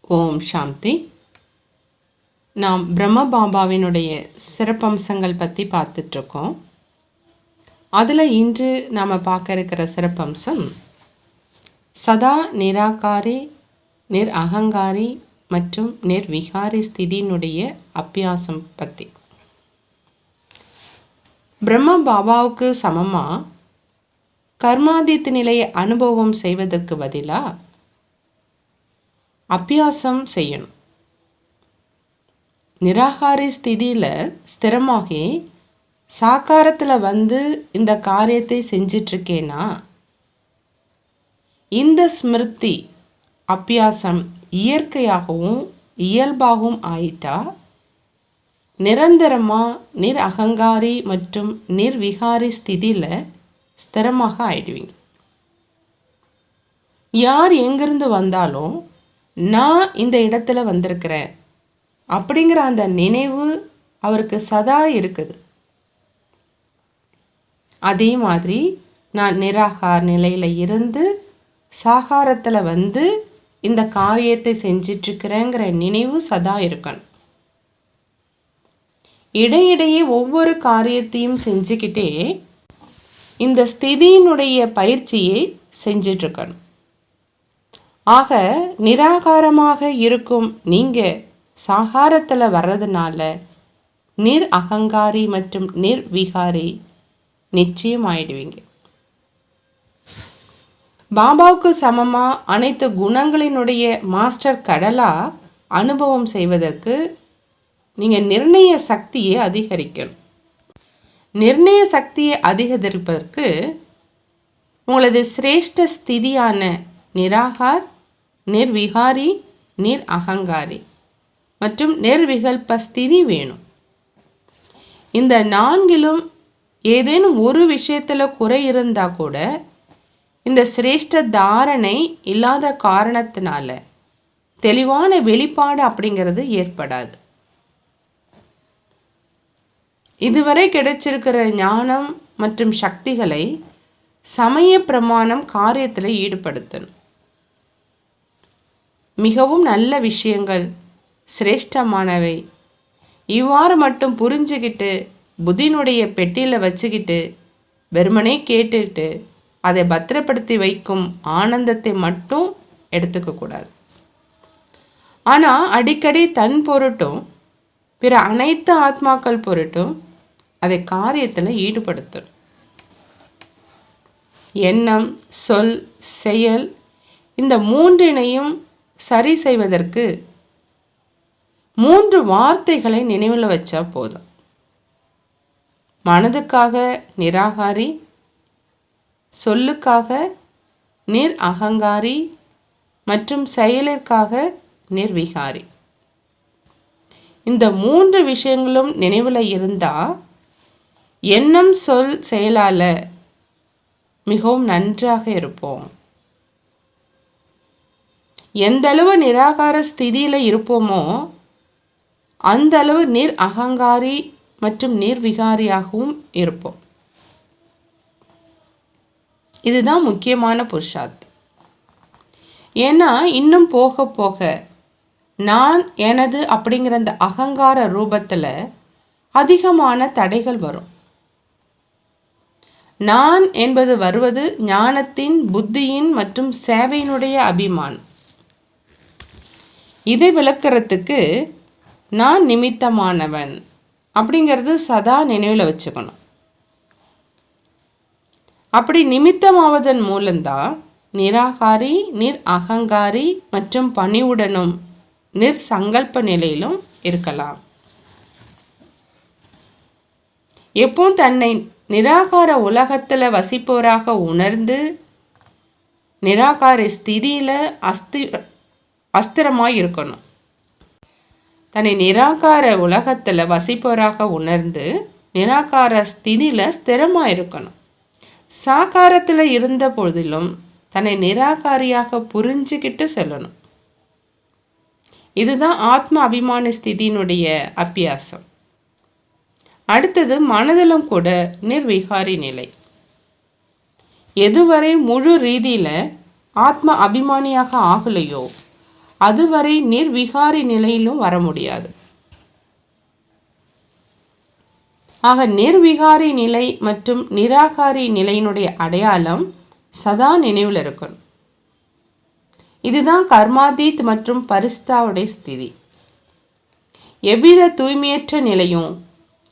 ஓம் சாந்தி. நாம் பிரம்ம பாபாவினுடைய சிறப்பம்சங்கள் பற்றி பார்த்துட்ருக்கோம். அதில் இன்று நாம் பார்க்க இருக்கிற சிறப்பம்சம் சதா நிராகாரி, அகங்காரி மற்றும் நிர்விகாரி ஸ்திதியினுடைய அபியாசம் பற்றி. பிரம்ம பாபாவுக்கு சமமாக கர்மாதீத்த நிலையை அனுபவம் செய்வதற்கு பதிலாக அபியாசம் செய்யணும். நிராகாரி ஸ்திதியில் ஸ்திரமாகி சாக்காரத்தில் இந்த காரியத்தை செஞ்சிட்ருக்கேன்னா இந்த ஸ்மிருதி அபியாசம் இயற்கையாகவும் இயல்பாகவும் ஆயிட்டா நிரந்தரமாக அகங்காரி மற்றும் நிர்விகாரி ஸ்திதியில் ஸ்திரமாக ஆயிடுவீங்க. யார் எங்கிருந்து வந்தாலும் நான் இந்த இடத்துல வந்திருக்கிறேன் அப்படிங்கிற அந்த நினைவு அவருக்கு சதா இருக்குது. அதே மாதிரி நான் நிராகார நிலையில் இருந்து சாகாரத்தில் இந்த காரியத்தை செஞ்சிட்ருக்கிறேங்கிற நினைவு சதா இருக்கணும். இடையிடையே ஒவ்வொரு காரியத்தையும் செஞ்சுக்கிட்டே இந்த ஸ்திதியினுடைய பயிற்சியை செஞ்சிட்ருக்கணும். ஆக நிராகாரமாக இருக்கும் நீங்கள் சாகாரத்தில் வர்றதுனால அகங்காரி மற்றும் நிர்விகாரி நிச்சயம் ஆயிடுவீங்க. பாபாவுக்கு சமமாக அனைத்து குணங்களினுடைய மாஸ்டர் கடலாக அனுபவம் செய்வதற்கு நீங்கள் நிர்ணய சக்தியை அதிகரிக்கணும். நிர்ணய சக்தியை அதிகரிப்பதற்கு உங்களது சிரேஷ்ட ஸ்திதியான நிராகார், நிர்விகாரி, அகங்காரி மற்றும் நிர்விகல்ப ஸ்திதி வேணும். இந்த நான்கிலும் ஏதேனும் ஒரு விஷயத்தில் குறை இருந்தால் கூட இந்த சிரேஷ்ட தாரணை இல்லாத காரணத்தினால தெளிவான வெளிப்பாடு அப்படிங்கிறது ஏற்படாது. இதுவரை கிடைச்சிருக்கிற ஞானம் மற்றும் சக்திகளை சமய பிரமாணம் காரியத்தில் ஈடுபடுத்தணும். மிகவும் நல்ல விஷயங்கள், சிரேஷ்டமானவை, இவ்வாறு மட்டும் புரிஞ்சுக்கிட்டு புத்தினுடைய பெட்டியில் வச்சுக்கிட்டு வெறுமனே கேட்டுக்கிட்டு அதை பத்திரப்படுத்தி வைக்கும் ஆனந்தத்தை மட்டும் எடுத்துக்கக்கூடாது. ஆனால் அடிக்கடி தன் பொருட்டும் பிற அனைத்து ஆத்மாக்கள் பொருட்டும் அதை காரியத்தில் ஈடுபடுத்தணும். எண்ணம், சொல், செயல் இந்த மூன்றினையும் சரி செய்வதற்கு 3 வார்த்தைகளை நினைவில் வச்சா போதும். மனதுக்காக நிராகாரி, சொல்லுக்காக அகங்காரி மற்றும் செயலிற்காக நிர்விகாரி. இந்த 3 விஷயங்களும் நினைவில் இருந்தால் எண்ணம், சொல், செயலால மிகவும் நன்றாக இருப்போம். எந்த அளவு நிராகார ஸ்திதியில் இருப்போமோ அந்த அளவு அகங்காரி மற்றும் நிர்விகாரியாகவும் இருப்போம். இதுதான் முக்கியமான புருஷார்த்தம். ஏன்னா இன்னும் போக போக நான், எனது அப்படிங்கிற அந்த அகங்கார ரூபத்தில் அதிகமான தடைகள் வரும். நான் என்பது வருவது ஞானத்தின், புத்தியின் மற்றும் சேவையினுடைய அபிமானம். இதை விளக்கிறதுக்கு நான் நிமித்தமானவன் அப்படிங்கிறது சதா நினைவில் வச்சுக்கணும். அப்படி நிமித்தமாவதன் மூலம்தான் நிராகாரி, அகங்காரி மற்றும் பணிவுடனும் சங்கல்ப நிலையிலும் இருக்கலாம். எப்போ தன்னை நிராகார உலகத்தில் வசிப்போராக உணர்ந்து நிராகார ஸ்திதியில் அஸ்திரமாய் இருக்கணும். தன்னை நிராகார உலகத்தில் வசிப்போராக உணர்ந்து நிராகார ஸ்திதியில் ஸ்திரமாக இருக்கணும். சாகாரத்தில் இருந்த பொழுதிலும் தன்னை நிராகாரியாக புரிஞ்சுக்கிட்டு செல்லணும். இதுதான் ஆத்ம அபிமான ஸ்திதியினுடைய அபியாசம். அடுத்தது மனதிலும் கூட நிர்விகாரி நிலை. எதுவரை முழு ரீதியில் ஆத்ம அபிமானியாக ஆகலையோ அதுவரை நிர்விகாரி நிலையிலும் வர முடியாது. ஆக நிர்விகாரி நிலை மற்றும் நிராகாரி நிலையினுடைய அடையாளம் சதா நினைவில் இருக்கணும். இதுதான் கர்மாதீத் மற்றும் பரிஸ்தாவுடைய ஸ்திதி. எவ்வித தூய்மையற்ற நிலையும்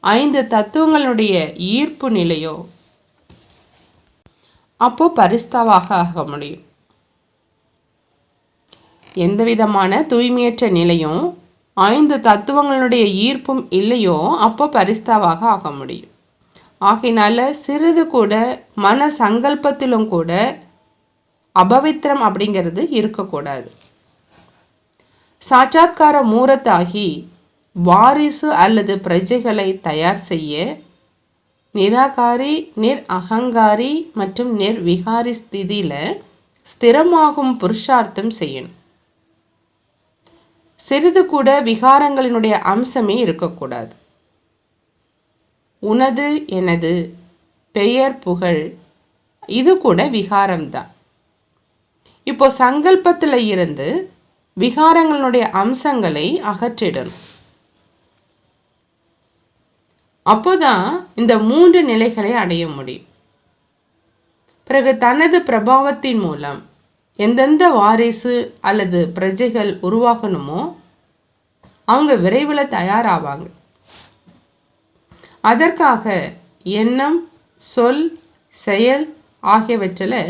5 தத்துவங்களுடைய ஈர்ப்பு நிலையோ அப்போ பரிஸ்தாவாக ஆக முடியும். எந்த விதமான தூய்மையற்ற நிலையும் 5 தத்துவங்களுடைய ஈர்ப்பும் இல்லையோ அப்போ பரிஸ்தாவாக ஆக முடியும். ஆகையினால சிறிது கூட மன சங்கல்பத்திலும் கூட அபவித்திரம் அப்படிங்கிறது இருக்கக்கூடாது. சாட்சாத்கார மூரத்தாகி வாரிசு அல்லது பிரஜைகளை தயார் செய்ய நிராகாரி, அகங்காரி மற்றும் நிர்விகாரி ஸ்திதியில ஸ்திரமாகும் புருஷார்த்தம் செய்யணும். சிறிது கூட விகாரங்களினுடைய அம்சமே இருக்கக்கூடாது. உனது, எனது, பெயர், புகழ் இது கூட விகாரம்தான். இப்போ சங்கல்பத்தில் இருந்து விகாரங்களுடைய அம்சங்களை அகற்றிடணும். அப்போதான் இந்த 3 நிலைகளை அடைய முடியும். பிறகு தனது பிரபாவத்தின் மூலம் எந்தெந்த வாரிசு அல்லது பிரஜைகள் உருவாகணுமோ அவங்க விரைவில் தயாராவாங்க. அதற்காக எண்ணம், சொல், செயல் ஆகியவற்றில்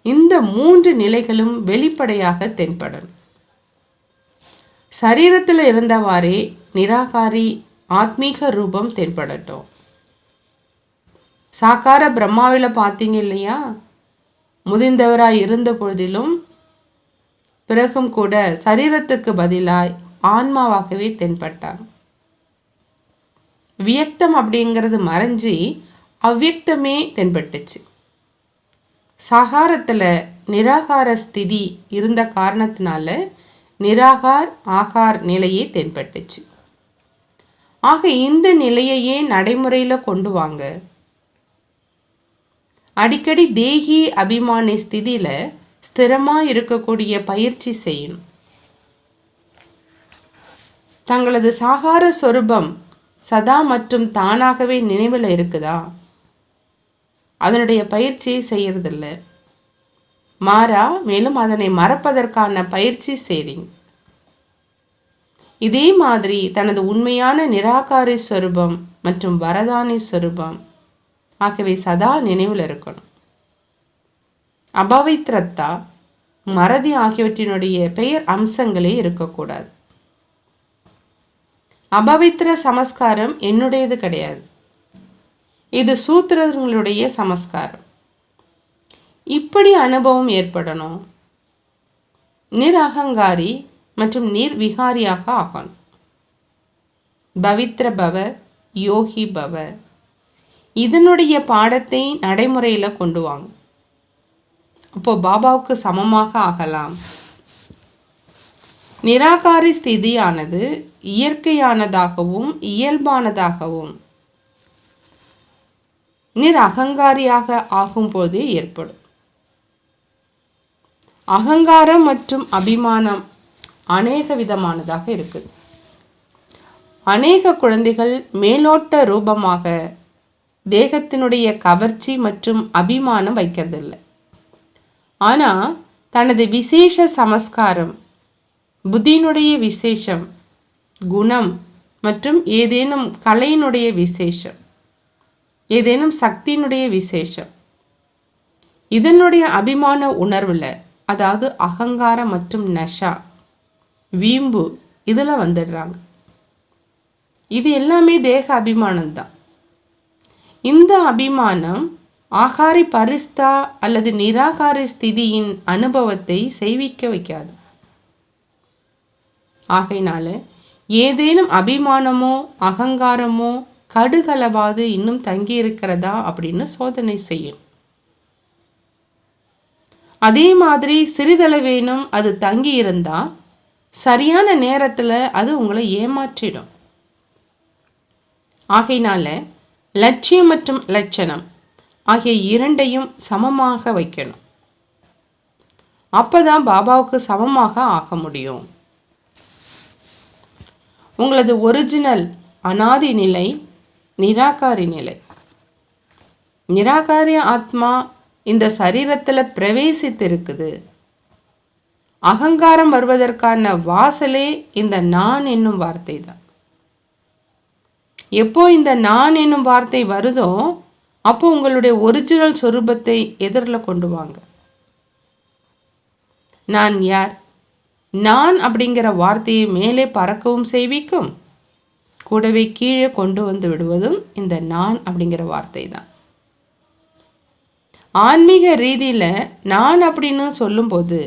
இந்த 3 நிலைகளும் வெளிப்படையாக தென்படணும். சரீரத்தில் இருந்தவாறே நிராகாரி ஆத்மீக ரூபம் தென்படட்டும். சாக்கார பிரம்மாவில் பார்த்தீங்க இல்லையா, முதிர்ந்தவராய் இருந்த பொழுதிலும் பிறகும் கூட சரீரத்துக்கு பதிலாய் ஆன்மாவாகவே தென்பட்டார். வியக்தம் அப்படிங்கிறது மறைஞ்சி அவ்வியக்தமே தென்பட்டுச்சு. சாகாரத்துல நிராகார ஸ்திதி இருந்த காரணத்தினால நிராகார் ஆகார் நிலையே தென்பட்டுச்சு. ஆக இந்த நிலையையே நடைமுறையில கொண்டு வாங்க. அடிக்கடி தேகி அபிமானி ஸ்திதியில ஸ்திரமா இருக்கக்கூடிய பயிற்சி செய்யணும். தங்களது சாகார சொரூபம் சதா மற்றும் தானாகவே நினைவில் இருக்குதா, அதனுடைய பயிற்சியை செய்யறதில்ல. மாறா மேலும் அதனை மறப்பதற்கான பயிற்சி செய்றீங்க. இதே மாதிரி தனது உண்மையான நிராகாரி ஸ்வரூபம் மற்றும் வரதானி ஸ்வரூபம் ஆகவே சதா நினைவில் இருக்கணும். அபவித்ரத்தா, மறதி ஆகியவற்றினுடைய பெயர் அம்சங்களே இருக்கக்கூடாது. அபவித்திர சமஸ்காரம் என்னுடையது கிடையாது, இது சூத்திரங்களுடைய சமஸ்காரம். இப்படி அனுபவம் ஏற்படணும். நிரகங்காரி மற்றும் நிர்விகாரியாக ஆகணும். பவித்ர பவ, யோகி பவ, இதனுடைய பாடத்தை நடைமுறையில கொண்டு வாங்க. அப்போ பாபாவுக்கு சமமாக ஆகலாம். நிராகாரி ஸ்திதியானது இயற்கையானதாகவும் இயல்பானதாகவும் அகங்காரியாக ஆகும் போதே ஏற்படும். அகங்காரம் மற்றும் அபிமானம் அநேக விதமானதாக இருக்குது. அநேக குழந்தைகள் மேலோட்ட ரூபமாக தேகத்தினுடைய கவர்ச்சி மற்றும் அபிமானம் வைக்கிறதில்லை. ஆனா தனது விசேஷ சமஸ்காரம், புத்தியினுடைய விசேஷம், குணம் மற்றும் ஏதேனும் கலையினுடைய விசேஷம், ஏதேனும் சக்தியினுடைய விசேஷம், இதனுடைய அபிமான உணர்வுல, அதாவது அகங்காரம் மற்றும் நஷா, வீம்பு, இதுல வந்துடுறாங்க. இது எல்லாமே தேக அபிமானம் தான். இந்த அபிமானம் ஆகாரி பரிஸ்தா அல்லது நிராகாரி ஸ்திதியின் அனுபவத்தை செய்விக்க வைக்காது. ஆகையினால ஏதேனும் அபிமானமோ அகங்காரமோ கடுகளவாது இன்னும் தங்கி இருக்கிறதா அப்படின்னு சோதனை செய்யும். அதே மாதிரி சிறிதளவேனும் அது தங்கி இருந்தா சரியான நேரத்துல அது உங்களை ஏமாற்றிடும். ஆகையினால லட்சியம் மற்றும் லட்சணம் ஆகிய இரண்டையும் சமமாக வைக்கணும். அப்பதான் பாபாவுக்கு சமமாக ஆக முடியும். உங்களது ஒரிஜினல் அனாதி நிலை நிராகாரி நிலை. நிராகாரி ஆத்மா இந்த சரீரத்தில் பிரவேசித்து இருக்குது. அகங்காரம் வருவதற்கான வாசலே இந்த நான் என்னும் வார்த்தை தான். எப்போ இந்த நான் என்னும் வார்த்தை வருதோ அப்போ உங்களுடைய ஒரிஜினல் சொரூபத்தை எதிரில் கொண்டு வாங்க. நான் யார்? நான் அப்படிங்கிற வார்த்தையை மேலே பறக்கவும் செய்விக்கும், கூடவே கீழே கொண்டு வந்து விடுவதும் இந்த நான் அப்படிங்கிற வார்த்தை தான். ஆன்மீக ரீதியில நான் அப்படின்னு சொல்லும்போது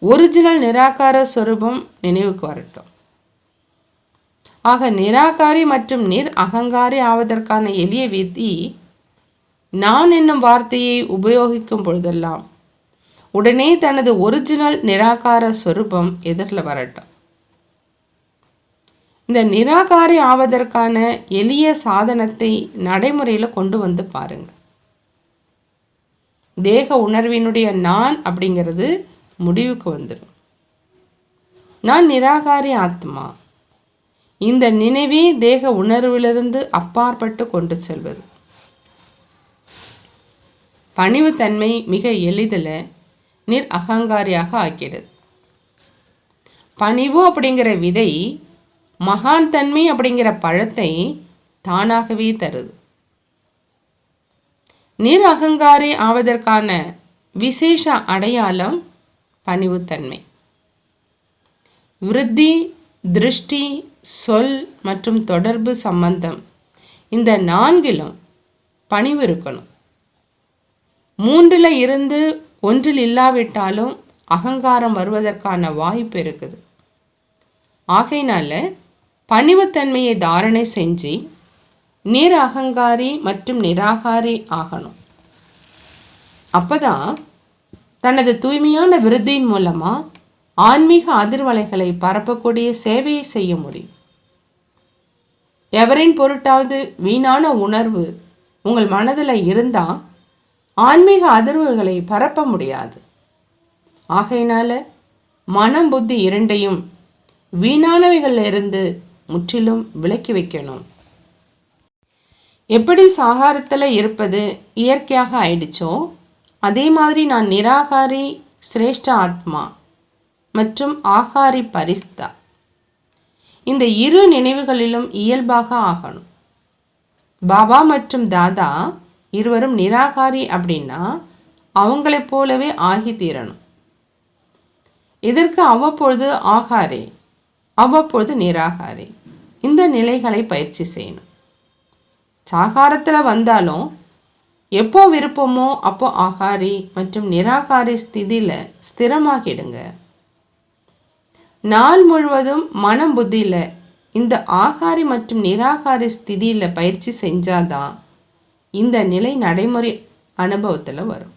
ஒரிஜினல் நிராகார சொரூபம் நினைவுக்கு வரட்டும். ஆக நிராகாரி மற்றும் நிர் அகங்காரி ஆவதற்கான எளிய விதி, நான் என்னும் வார்த்தையை உபயோகிக்கும் பொழுதெல்லாம் உடனே தனது ஒரிஜினல் நிராகார சொரூபம் எதிரில் வரட்டும். இந்த நிராகாரி ஆவதற்கான எளிய சாதனத்தை நடைமுறையில் கொண்டு வந்து பாருங்க. தேக உணர்வினுடைய நான் அப்படிங்கிறது முடிவுக்கு வந்துடும். நான் நிராகாரி ஆத்மா. இந்த நினைவே தேக உணர்விலிருந்து அப்பாற்பட்டு கொண்டு செல்வது. பணிவுத்தன்மை மிக எளிதில் நிர் அகங்காரியாக ஆக்கிடுது. பணிவு அப்படிங்கிற விதை மகான் தன்மை அப்படிங்கிற பழத்தை தானாகவே தருது. நிர் அகங்காரி ஆவதற்கான விசேஷ அடையாளம் பணிவுத்தன்மை. விருத்தி, திருஷ்டி, சொல் மற்றும் தொடர்பு சம்பந்தம், இந்த நான்கிலும் பணிவு இருக்கணும். மூன்றில் இருந்து ஒன்றில் இல்லாவிட்டாலும் அகங்காரம் வருவதற்கான வாய்ப்பு இருக்குது. ஆகையினால பணிவுத்தன்மையை தாரணை செஞ்சு நிர் அகங்காரி மற்றும் நிராகாரி ஆகணும். அப்பதான் தனது தூய்மையான விருத்தியின் மூலமா ஆன்மீக அதிர்வலைகளை பரப்பக்கூடிய சேவையை செய்ய முடியும். எவரின் பொருட்டாவது வீணான உணர்வு உங்கள் மனதில் இருந்தா ஆன்மீக அதிர்வுகளை பரப்ப முடியாது. ஆகையினால மனம் புத்தி இரண்டையும் வீணானவைகளில் இருந்து முற்றிலும் விலக்கி வைக்கணும். எப்படி சாகாரத்தில் இருப்பது இயற்கையாக ஆயிடுச்சோ அதே மாதிரி நான் நிராகாரி சிரேஷ்ட ஆத்மா மற்றும் ஆகாரி பரிஸ்தா, இந்த இரு நினைவுகளிலும் இயல்பாக ஆகணும். பாபா மற்றும் தாதா இருவரும் நிராகாரி அப்படின்னா அவங்களைப் போலவே ஆகி தீரணும். இதற்கு அவ்வப்பொழுது ஆகாரி, அவ்வப்பொழுது நிராகாரி, இந்த நிலைகளை பயிற்சி செய்யணும். சாகாரத்தில் வந்தாலும் எப்போ விருப்பமோ அப்போ ஆகாரி மற்றும் நிராகாரி ஸ்திதியில் ஸ்திரமாகிடுங்க. நாள் முழுவதும் மனம் புத்தியில் இந்த ஆகாரி மற்றும் நிராகாரி ஸ்திதியில் பயிற்சி செஞ்சாதான் இந்த நிலை நடைமுறை அனுபவத்தில் வரும்.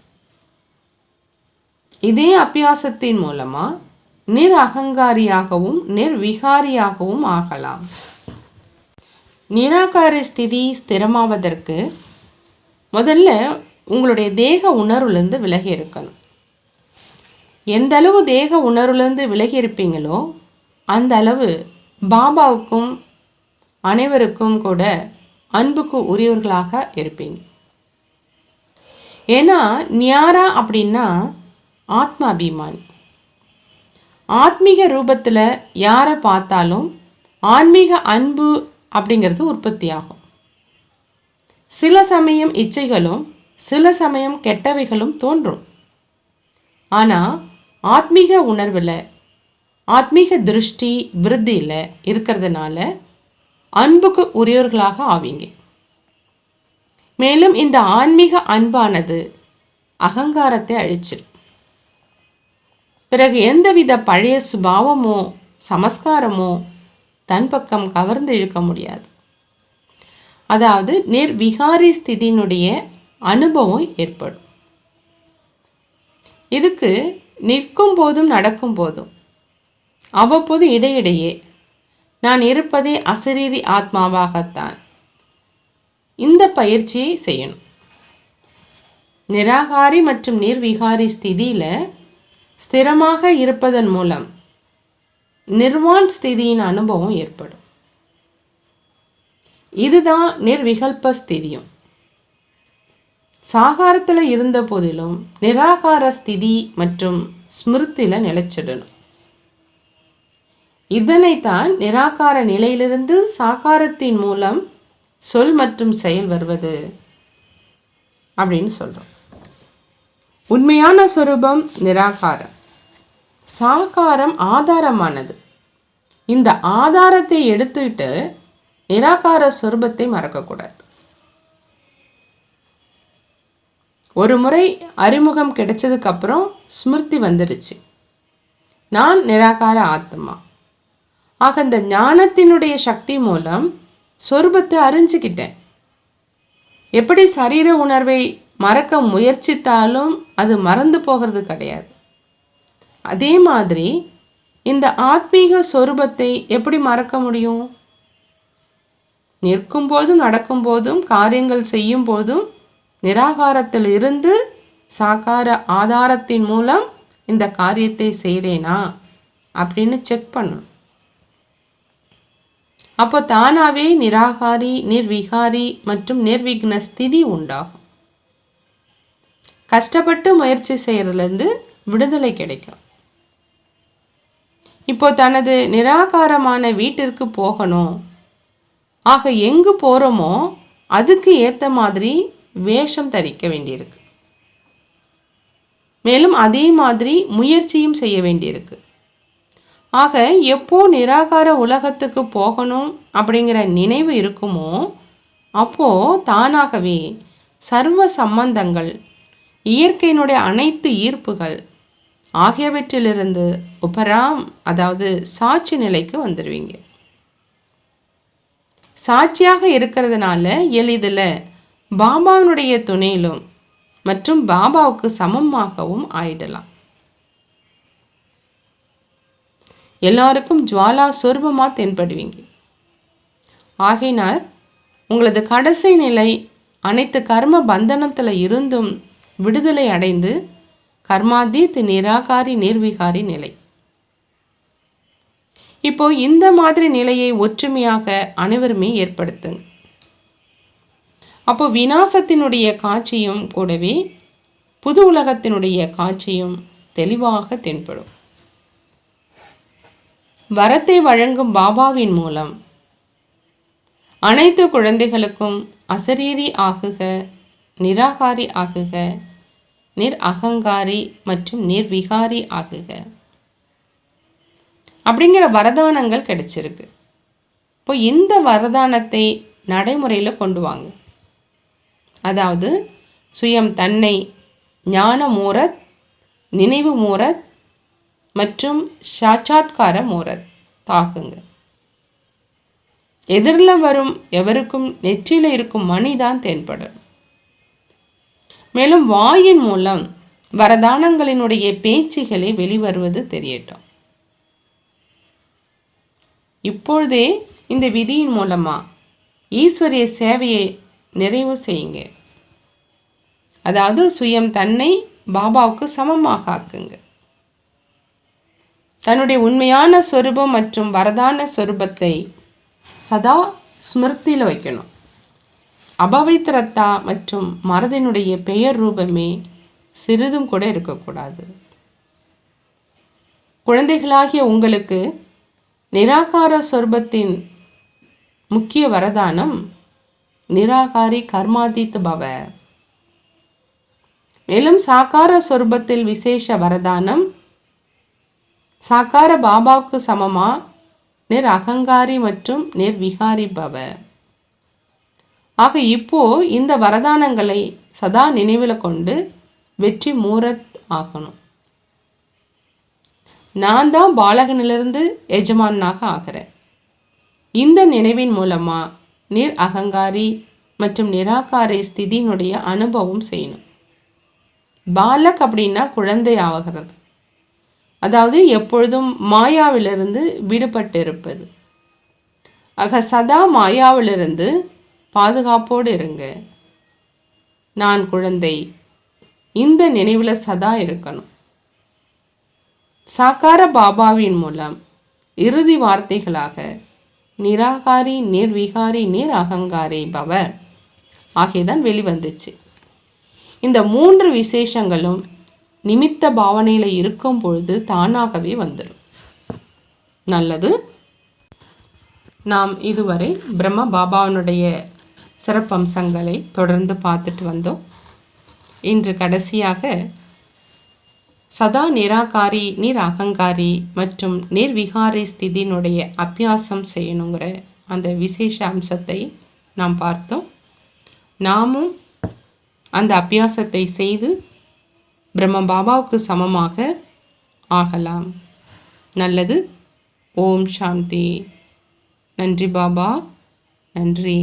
இதே அபியாசத்தின் மூலமா நிர் அகங்காரியாகவும் நிர்விகாரியாகவும் ஆகலாம். நிராகாரி ஸ்திதி ஸ்திரமாவதற்கு முதல்ல உங்களுடைய தேக உணர்வுலேருந்து விலகி இருக்கணும். எந்த அளவு தேக உணர்வுலேருந்து விலகி இருப்பீங்களோ அந்த அளவு பாபாவுக்கும் அனைவருக்கும் கூட அன்புக்கு உரியவர்களாக இருப்பீங்க. ஏன்னா ஞாரா அப்படின்னா ஆத்மா அபிமானி. ஆத்மீக ரூபத்தில் யாரை பார்த்தாலும் ஆன்மீக அன்பு அப்படிங்கிறது உற்பத்தி ஆகும். சில சமயம் இச்சைகளும் சில சமயம் கெட்டவைகளும் தோன்றும். ஆனால் ஆத்மீக உணர்வில் ஆத்மீக திருஷ்டி விருத்தியில் இருக்கிறதுனால அன்புக்கு உரியவர்களாக ஆவீங்க. மேலும் இந்த ஆன்மீக அன்பானது அகங்காரத்தை அழிச்சிடும். பிறகு எந்தவித பழைய சுபாவமோ சமஸ்காரமோ தன் பக்கம் கவர்ந்து இழுக்க முடியாது. அதாவது நிர்விகாரி ஸ்திதியினுடைய அனுபவம் ஏற்படும். இதுக்கு நிற்கும் போதும் நடக்கும் போதும் அவ்வப்போது இடையிடையே நான் இருப்பதே அசரீரி ஆத்மாவாகத்தான் இந்த பயிற்சியை செய்யணும். நிராகாரி மற்றும் நிர்விகாரி ஸ்திதியில் ஸ்திரமாக இருப்பதன் மூலம் நிர்வான் ஸ்திதியின் அனுபவம் ஏற்படும். இதுதான் நிர்விகல்ப ஸ்திதியும். சாகாரத்தில் இருந்த போதிலும் நிராகார ஸ்திதி மற்றும் ஸ்மிருத்தில நிலைச்சிடணும். இதனைத்தான் நிராகார நிலையிலிருந்து சாகாரத்தின் மூலம் சொல் மற்றும் செயல் வருவது அப்படின்னு சொல்றோம். உண்மையான சொரூபம் நிராகாரம். சாகாரம் ஆதாரமானது. இந்த ஆதாரத்தை எடுத்துக்கிட்டு நிராகார சொரூபத்தை மறக்கக்கூடாது. ஒரு முறை அறிமுகம் கிடைச்சதுக்கு அப்புறம் ஸ்மிருதி வந்துடுச்சு, நான் நிராகார ஆத்மா. ஆக இந்த ஞானத்தினுடைய சக்தி மூலம் சொரூபத்தை அறிஞ்சுக்கிட்டேன். எப்படி சரீர உணர்வை மறக்க முயற்சித்தாலும் அது மறந்து போகிறது கிடையாது. அதே மாதிரி இந்த ஆத்மீக சொரூபத்தை எப்படி மறக்க முடியும்? நிற்கும் போதும் நடக்கும் போதும் காரியங்கள் செய்யும் போதும் நிராகாரத்தில் இருந்து சாகார ஆதாரத்தின் மூலம் இந்த காரியத்தை செய்கிறேனா அப்படின்னு செக் பண்ணணும். அப்போ தானாவே நிராகாரி, நிர்விகாரி மற்றும் நிர்விக்ன ஸ்திதி உண்டாகும். கஷ்டப்பட்டு முயற்சி செய்யறதுலேருந்து விடுதலை கிடைக்கும். இப்போ தனது நிராகாரமான வீட்டிற்கு போகணும். ஆக எங்கு போறோமோ அதுக்கு ஏத்த மாதிரி வேஷம் தரிக்க வேண்டியிருக்கு. மேலும் அதே மாதிரி முயற்சியும் செய்ய வேண்டியிருக்கு. ஆக எப்போ நிராகார உலகத்துக்கு போகணும் அப்படிங்கிற நினைவு இருக்குமோ அப்போ தானாகவே சர்வ சம்பந்தங்கள், இயற்கையினுடைய அனைத்து ஈர்ப்புகள் ஆகியவற்றிலிருந்து உபராம், அதாவது சாட்சி நிலைக்கு வந்துடுவீங்க. சாட்சியாக இருக்கிறதுனால எளிதில் பாபாவினுடைய துணையிலும் மற்றும் பாபாவுக்கு சமமாகவும் ஆயிடலாம். எல்லாருக்கும் ஜுவாலா சொரூபமா தென்படுவீங்க. ஆகையினால் உங்களது கடைசி நிலை அனைத்து கர்ம பந்தனத்தில் இருந்தும் விடுதலை அடைந்து கர்மாதீத் நிராகாரி நிர்விகாரி நிலை. இப்போ இந்த மாதிரி நிலையை ஒற்றுமையாக அனைவருமே ஏற்படுத்துங்க. அப்போ விநாசத்தினுடைய காட்சியும் கூடவே புது உலகத்தினுடைய காட்சியும் தெளிவாக தென்படும். வரத்தை வழங்கும் பாபாவின் மூலம் அனைத்து குழந்தைகளுக்கும் அசரீரி ஆகுக, நிராகாரி ஆகுக, நிர் அகங்காரி மற்றும் நிர்விகாரி ஆகுக அப்படிங்கிற வரதானங்கள் கிடைச்சிருக்கு. இப்போ இந்த வரதானத்தை நடைமுறையில் கொண்டு வாங்க. அதாவது சுயம் தன்னை ஞான மூரத், நினைவு மூரத் மற்றும் சாட்சாத்கார மூரத் தாக்குங்க. எதிரில் வரும் எவருக்கும் நெற்றியில் இருக்கும் மணிதான் தென்படும். மேலும் வாயின் மூலம் வரதானங்களினுடைய பேச்சுகளை வெளிவருவது தெரியட்டும். இப்பொழுதே இந்த விதியின் மூலமா ஈஸ்வரிய சேவையை நிறைவு செய்யுங்க. அதாவது சுயம் தன்னை பாபாவுக்கு சமமாக ஆக்குங்க. தன்னுடைய உண்மையான சொரூபம் மற்றும் வரதான சொரூபத்தை சதா ஸ்மிருதியில் வைக்கணும். அபவித்திரத்தா மற்றும் மனதினுடைய பெயர் ரூபமே சிறிதும் கூட இருக்கக்கூடாது. குழந்தைகளாகிய உங்களுக்கு நிராகார சொரூபத்தின் முக்கிய வரதானம் நிராகாரி கர்மாதீத் பவ. மேலும் சாகார சொரூபத்தில் விசேஷ வரதானம் சாகார பாபாவுக்கு சமமா நிர் அகங்காரி மற்றும் நிர்விகாரி பவ. ஆக இப்போ இந்த வரதானங்களை சதா நினைவில் கொண்டு வெற்றி மூரத் ஆகணும். நான் தான் பாலகனிலிருந்து எஜமானாக ஆகிறேன். இந்த நினைவின் மூலமா நிர் அகங்காரி மற்றும் நிராகாரி ஸ்திதியினுடைய அனுபவம் செய்யணும். பாலக் அப்படின்னா குழந்தை ஆகிறது, அதாவது எப்பொழுதும் மாயாவிலிருந்து விடுபட்டு இருப்பது. ஆக சதா மாயாவிலிருந்து பாதுகாப்போடு இருங்க. நான் குழந்தை, இந்த நினைவில் சதா இருக்கணும். சாகார பாபாவின் மூலம் இறுதி வார்த்தைகளாக நிராகாரி, நிர்விகாரி, அகங்காரி பவ ஆகியதான் வெளிவந்துச்சு. இந்த 3 விசேஷங்களும் நிமித்த பாவனையில் இருக்கும் பொழுது தானாகவே வந்துடும். நல்லது. நாம் இதுவரை பிரம்ம பாபாவனுடைய சிறப்பம்சங்களை தொடர்ந்து பார்த்துட்டு வந்தோம். இன்று கடைசியாக சதா நிராகாரி, அகங்காரி மற்றும் நிர்விகாரி ஸ்திதியினுடைய அபியாசம் செய்யணுங்கிற அந்த விசேஷ அம்சத்தை நாம் பார்த்தோம். நாமும் அந்த அபியாசத்தை செய்து பிரம்ம பாபாவுக்கு சமமாக ஆகலாம். நல்லது. ஓம் சாந்தி. நன்றி பாபா. நன்றி.